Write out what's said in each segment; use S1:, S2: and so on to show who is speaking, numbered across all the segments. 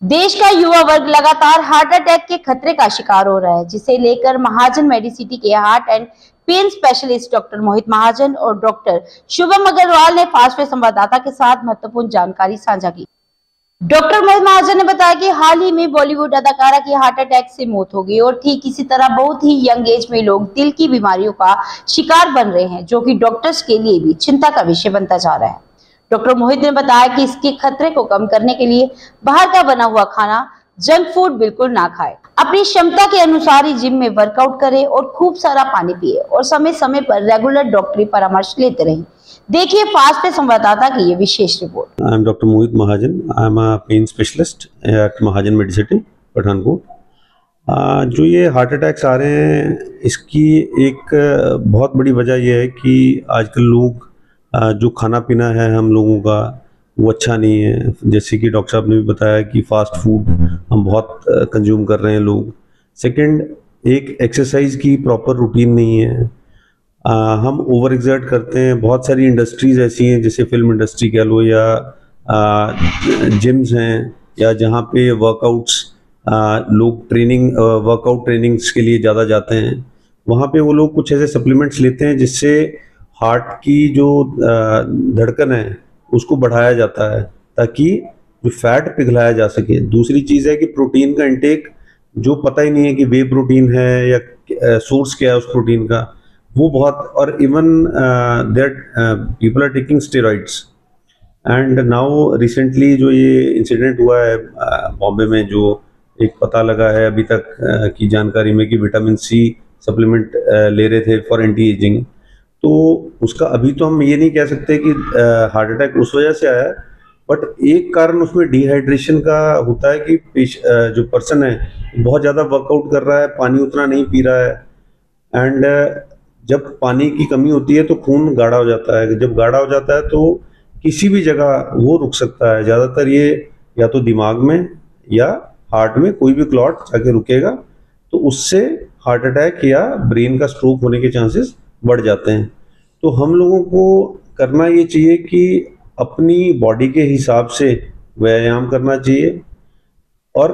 S1: देश का युवा वर्ग लगातार हार्ट अटैक के खतरे का शिकार हो रहा है, जिसे लेकर महाजन मेडिसिटी के heart and pain specialist doctor Mohit Mahajan और डॉक्टर शुभम अग्रवाल ने फास्ट वे संवाददाता के साथ महत्वपूर्ण जानकारी साझा की। डॉक्टर मोहित महाजन ने बताया कि हाल ही में बॉलीवुड अदाकारा की हार्ट अटैक से मौत हो गई और ठीक इसी तरह बहुत ही यंग एज में लोग दिल की बीमारियों का शिकार बन रहे हैं, जो कि डॉक्टर्स के लिए भी चिंता का विषय बनता जा रहा है। डॉक्टर मोहित ने बताया कि इसके खतरे को कम करने के लिए बाहर का बना हुआ खाना, जंक फूड बिल्कुल ना खाएं, अपनी क्षमता के अनुसार ही जिम में वर्कआउट करें और खूब सारा पानी पिए और समय समय पर रेगुलर डॉक्टरी परामर्श लेते रहें। देखिए फास्ट पे संवाददाता की ये विशेष report.
S2: I am doctor Mohit Mahajan. I am a pain specialist at Mahajan Medicity Pathankot. जो ये हार्ट अटैक्स आ रहे हैं, इसकी एक बहुत बड़ी वजह यह है कि आजकल लोग जो खाना पीना है हम लोगों का वो अच्छा नहीं है। जैसे कि डॉक्टर साहब ने भी बताया कि फास्ट फूड हम बहुत कंज्यूम कर रहे हैं लोग। सेकंड, एक एक्सरसाइज की प्रॉपर रूटीन नहीं है। हम ओवर एक्सर्ट करते हैं। बहुत सारी इंडस्ट्रीज़ ऐसी हैं, जैसे फिल्म इंडस्ट्री कह लो या जिम्स हैं या जहाँ पे वर्कआउट्स लोग वर्कआउट ट्रेनिंग्स के लिए ज़्यादा जाते हैं। वहाँ पे वो लोग कुछ ऐसे सप्लीमेंट्स लेते हैं जिससे हार्ट की जो धड़कन है उसको बढ़ाया जाता है ताकि जो फैट पिघलाया जा सके। दूसरी चीज़ है कि प्रोटीन का इंटेक, जो पता ही नहीं है कि वे प्रोटीन है या सोर्स क्या है उस प्रोटीन का, वो बहुत। और even that people are taking steroids. And now recently जो ये इंसिडेंट हुआ है बॉम्बे में, जो एक पता लगा है अभी तक की जानकारी में कि विटामिन सी सप्लीमेंट ले रहे थे फॉर एंटी एजिंग, तो उसका अभी तो हम ये नहीं कह सकते कि हार्ट अटैक उस वजह से आया, बट एक कारण उसमें डिहाइड्रेशन का होता है कि जो पर्सन है बहुत ज़्यादा वर्कआउट कर रहा है, पानी उतना नहीं पी रहा है। एंड जब पानी की कमी होती है तो खून गाढ़ा हो जाता है। जब गाढ़ा हो जाता है तो किसी भी जगह वो रुक सकता है। ज़्यादातर ये या तो दिमाग में या हार्ट में कोई भी क्लॉट जाके रुकेगा, तो उससे हार्ट अटैक या ब्रेन का स्ट्रोक होने के चांसेस बढ़ जाते हैं। तो हम लोगों को करना ये चाहिए कि अपनी बॉडी के हिसाब से व्यायाम करना चाहिए और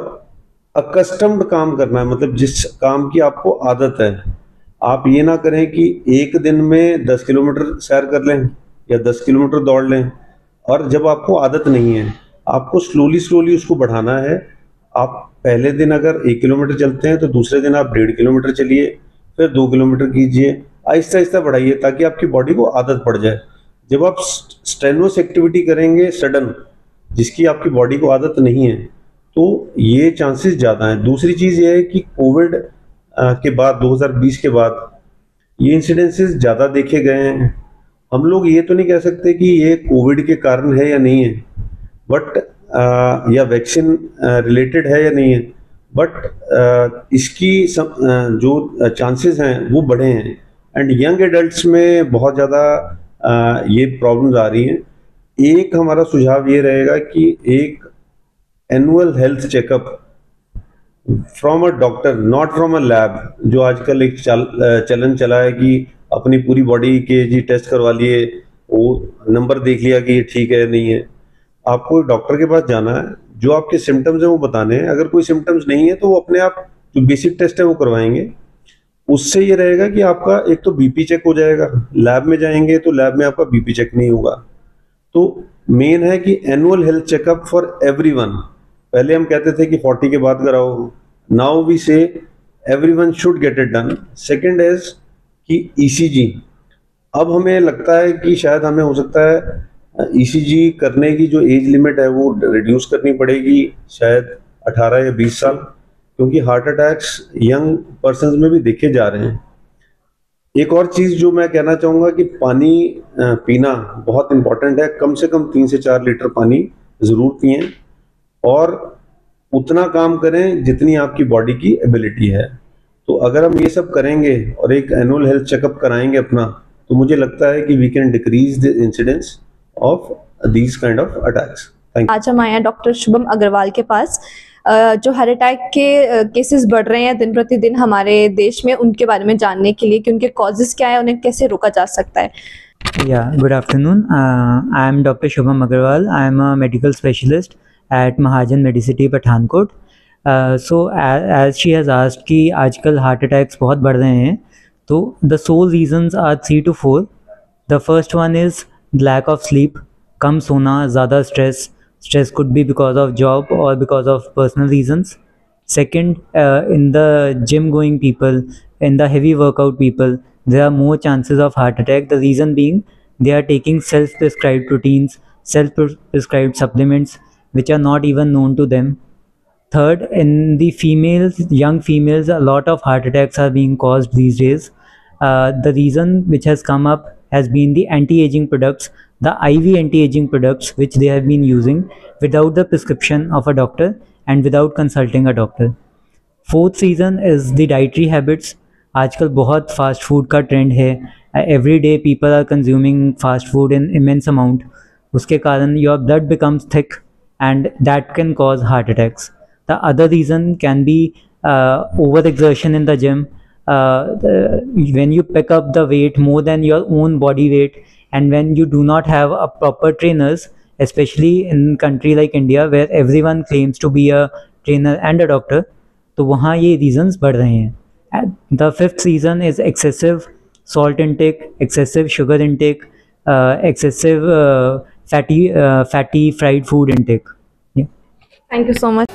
S2: अकस्टम्ड काम करना है, मतलब जिस काम की आपको आदत है। आप ये ना करें कि एक दिन में 10 किलोमीटर सैर कर लें या 10 किलोमीटर दौड़ लें, और जब आपको आदत नहीं है आपको स्लोली उसको बढ़ाना है। आप पहले दिन अगर 1 किलोमीटर चलते हैं तो दूसरे दिन आप 1.5 किलोमीटर चलिए, फिर 2 किलोमीटर कीजिए, आहिस्ता आहिस्ता बढ़ाइए ताकि आपकी बॉडी को आदत पड़ जाए। जब आप स्ट्रेनुअस एक्टिविटी करेंगे सडन, जिसकी आपकी बॉडी को आदत नहीं है, तो ये चांसेस ज़्यादा हैं। दूसरी चीज़ ये है कि कोविड के बाद 2020 के बाद ये इंसिडेंसेस ज़्यादा देखे गए हैं। हम लोग ये तो नहीं कह सकते कि ये कोविड के कारण है या नहीं है, बट या वैक्सीन रिलेटेड है या नहीं है, बट इसकी जो चांसेस हैं वो बढ़े हैं। एंड यंग एडल्ट्स में बहुत ज़्यादा ये प्रॉब्लम्स आ रही हैं। एक हमारा सुझाव ये रहेगा कि एक annual health checkup from a doctor, not from a lab, जो आजकल एक चलन चला है कि अपनी पूरी बॉडी के जी टेस्ट करवा लिए, वो नंबर देख लिया कि ये ठीक है नहीं है। आपको डॉक्टर के पास जाना है, जो आपके सिम्टम्स हैं वो बताने हैं। अगर कोई सिम्टम्स नहीं है तो वो अपने आप जो बेसिक टेस्ट है वो करवाएंगे। उससे ये रहेगा कि आपका एक तो बीपी चेक हो जाएगा। लैब में जाएंगे तो लैब में आपका बीपी चेक नहीं होगा। तो मेन है कि annual health checkup for everyone. पहले हम कहते थे कि 40 के बाद कराओ, नाउ वी से everyone should get it done. Second is कि ईसीजी। अब हमें लगता है कि शायद हमें हो सकता है ईसीजी करने की जो एज लिमिट है वो रिड्यूस करनी पड़ेगी, शायद 18 या 20 साल, क्योंकि हार्ट अटैक्स यंग पर्सन्स में भी देखे जा रहे हैं। एक और चीज़ जो मैं कहना चाहूँगा कि पानी पीना बहुत इम्पॉर्टेंट है। कम से कम 3 से 4 लीटर पानी ज़रूर पिएं और उतना काम करें जितनी आपकी बॉडी की एबिलिटी है। तो अगर हम ये सब करेंगे और एक एनुअल हेल्थ चेकअप कराएंगे अपना, तो मुझे लगता है कि we can decrease the incidence of these kind of attacks. Thank you.
S3: आज हम आए हैं डॉक्टर शुभम अग्रवाल के पास, जो हार्ट अटैक के केसेस बढ़ रहे हैं दिन प्रतिदिन हमारे देश में, उनके बारे में जानने के लिए कि उनके कॉजेस क्या है, उन्हें कैसे रोका जा सकता है।
S4: Yeah, good afternoon. I am Dr. Shubham Agarwal. I am a medical specialist at Mahajan Medicity Pathankot. So as she has asked कि आजकल हार्ट अटैक्स बहुत बढ़ रहे हैं, तो the sole reasons are 3 to 4. The first one is lack of sleep, कम सोना, ज़्यादा stress could be because of job or because of personal reasons. Second, in the gym going people, in the heavy workout people, there are more chances of heart attack. The reason being they are taking self-prescribed proteins, self-prescribed supplements which are not even known to them. Third, in the females, young females, a lot of heart attacks are being caused these days. The reason which has come up has been the anti-aging products, the IV anti-aging products which they have been using without the prescription of a doctor and without consulting a doctor. Fourth reason is the dietary habits. आजकल बहुत fast food का trend है. Every day people are consuming fast food in immense amount. उसके कारण your blood becomes thick and that can cause heart attacks. The other reason can be overexertion in the gym. When you pick up the weight more than your own body weight, and when you do not have a proper trainers, especially in country like India where everyone claims to be a trainer and a doctor, तो वहाँ ये reasons बढ़ रहे हैं. The fifth reason is excessive salt intake, excessive sugar intake, excessive fatty fried food intake. Yeah.
S3: Thank you so much.